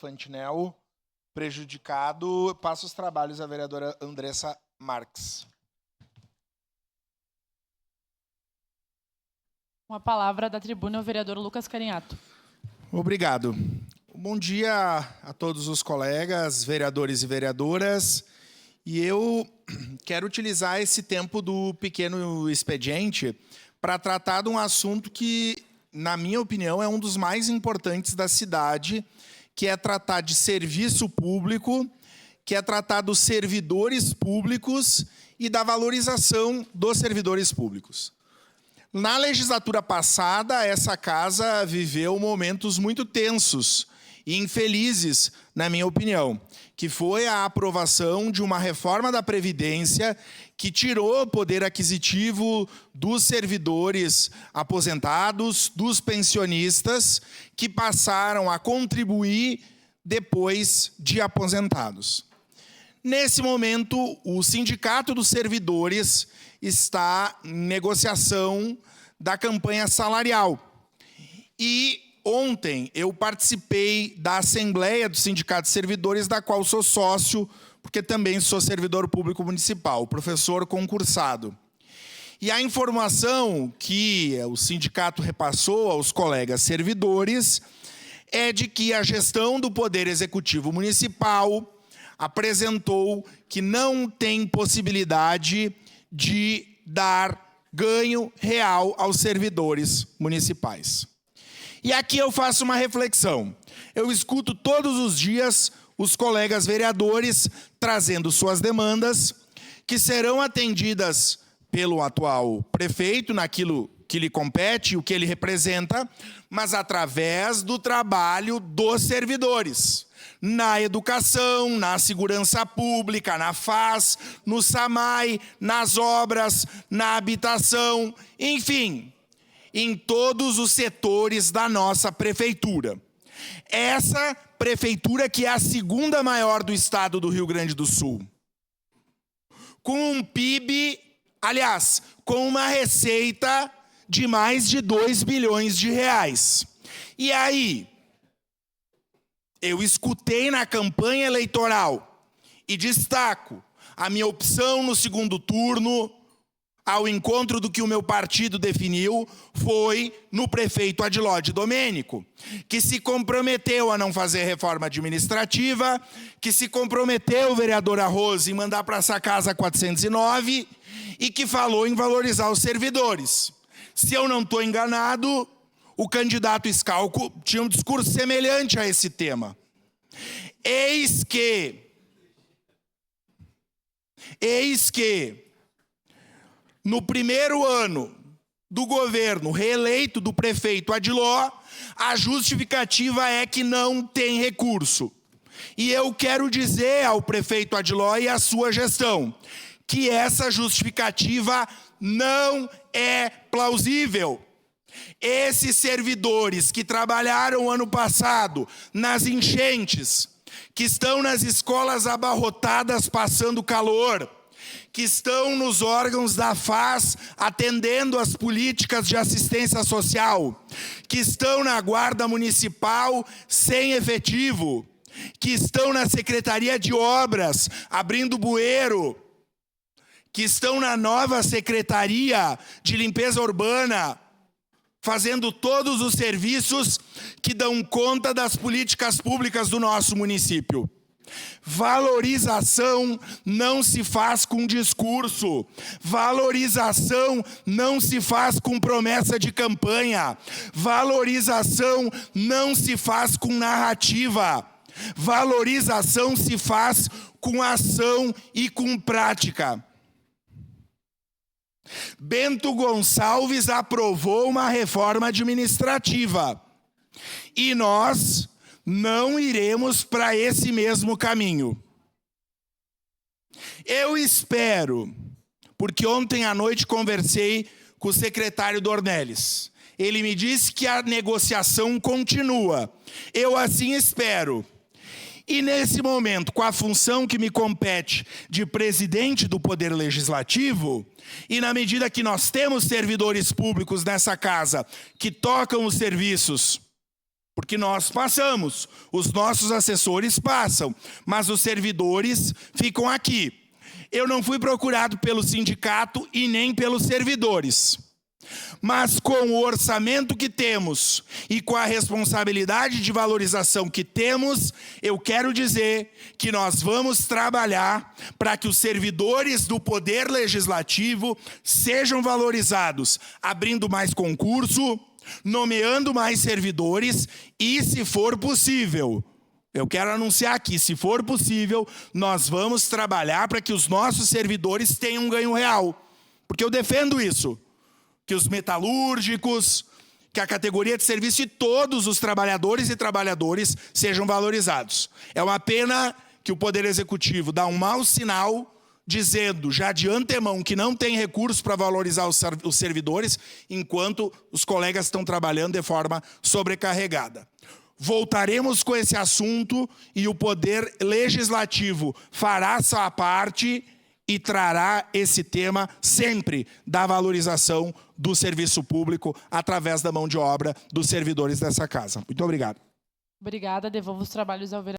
Fantinel, prejudicado. Passo os trabalhos à vereadora Andressa Marques. Com a palavra da tribuna o vereador Lucas Carinhato. Obrigado. Bom dia a todos os colegas, vereadores e vereadoras. E eu quero utilizar esse tempo do pequeno expediente para tratar de um assunto que, na minha opinião, é um dos mais importantes da cidade, que é tratar de serviço público, que é tratar dos servidores públicos e da valorização dos servidores públicos. Na legislatura passada, essa casa viveu momentos muito tensos e infelizes, na minha opinião, que foi a aprovação de uma reforma da Previdência que tirou o poder aquisitivo dos servidores aposentados, dos pensionistas, que passaram a contribuir depois de aposentados. Nesse momento, o Sindicato dos Servidores está em negociação da campanha salarial. E ontem eu participei da Assembleia do Sindicato de Servidores, da qual sou sócio, porque também sou servidor público municipal, professor concursado. E a informação que o sindicato repassou aos colegas servidores é de que a gestão do Poder Executivo Municipal apresentou que não tem possibilidade de dar ganho real aos servidores municipais. E aqui eu faço uma reflexão. Eu escuto todos os dias os colegas vereadores trazendo suas demandas, que serão atendidas pelo atual prefeito, naquilo que lhe compete, o que ele representa, mas através do trabalho dos servidores. Na educação, na segurança pública, na FAS, no SAMAI, nas obras, na habitação, enfim, em todos os setores da nossa prefeitura. Essa prefeitura que é a segunda maior do estado do Rio Grande do Sul. Com um PIB, aliás, com uma receita de mais de 2 bilhões de reais. E aí, eu escutei na campanha eleitoral e destaco a minha opção no segundo turno, ao encontro do que o meu partido definiu, foi no prefeito Adilode Domênico, que se comprometeu a não fazer reforma administrativa, que se comprometeu, o vereador Arroz, em mandar para essa casa 409 e que falou em valorizar os servidores. Se eu não estou enganado, o candidato Scalco tinha um discurso semelhante a esse tema. Eis que, no primeiro ano do governo reeleito do prefeito Adiló, a justificativa é que não tem recurso. E eu quero dizer ao prefeito Adiló e à sua gestão que essa justificativa não é plausível. Esses servidores que trabalharam ano passado nas enchentes, que estão nas escolas abarrotadas passando calor, que estão nos órgãos da FAS atendendo as políticas de assistência social, que estão na Guarda Municipal sem efetivo, que estão na Secretaria de Obras abrindo bueiro, que estão na nova Secretaria de Limpeza Urbana, fazendo todos os serviços que dão conta das políticas públicas do nosso município. Valorização não se faz com discurso. Valorização não se faz com promessa de campanha. Valorização não se faz com narrativa. Valorização se faz com ação e com prática. Bento Gonçalves aprovou uma reforma administrativa e nós não iremos para esse mesmo caminho. Eu espero, porque ontem à noite conversei com o secretário Dornelles. Ele me disse que a negociação continua. Eu assim espero. E nesse momento, com a função que me compete de presidente do Poder Legislativo, e na medida que nós temos servidores públicos nessa casa que tocam os serviços Porque nós passamos, os nossos assessores passam, mas os servidores ficam aqui. Eu não fui procurado pelo sindicato e nem pelos servidores. Mas com o orçamento que temos e com a responsabilidade de valorização que temos, eu quero dizer que nós vamos trabalhar para que os servidores do Poder Legislativo sejam valorizados, abrindo mais concurso, nomeando mais servidores e, se for possível, eu quero anunciar aqui, se for possível, nós vamos trabalhar para que os nossos servidores tenham um ganho real. Porque eu defendo isso. Que os metalúrgicos, que a categoria de serviço e todos os trabalhadores e trabalhadoras sejam valorizados. É uma pena que o Poder Executivo dá um mau sinal, dizendo já de antemão que não tem recursos para valorizar os servidores, enquanto os colegas estão trabalhando de forma sobrecarregada. Voltaremos com esse assunto e o Poder Legislativo fará sua parte e trará esse tema sempre da valorização do serviço público através da mão de obra dos servidores dessa casa. Muito obrigado. Obrigada. Devolvo os trabalhos ao vereador.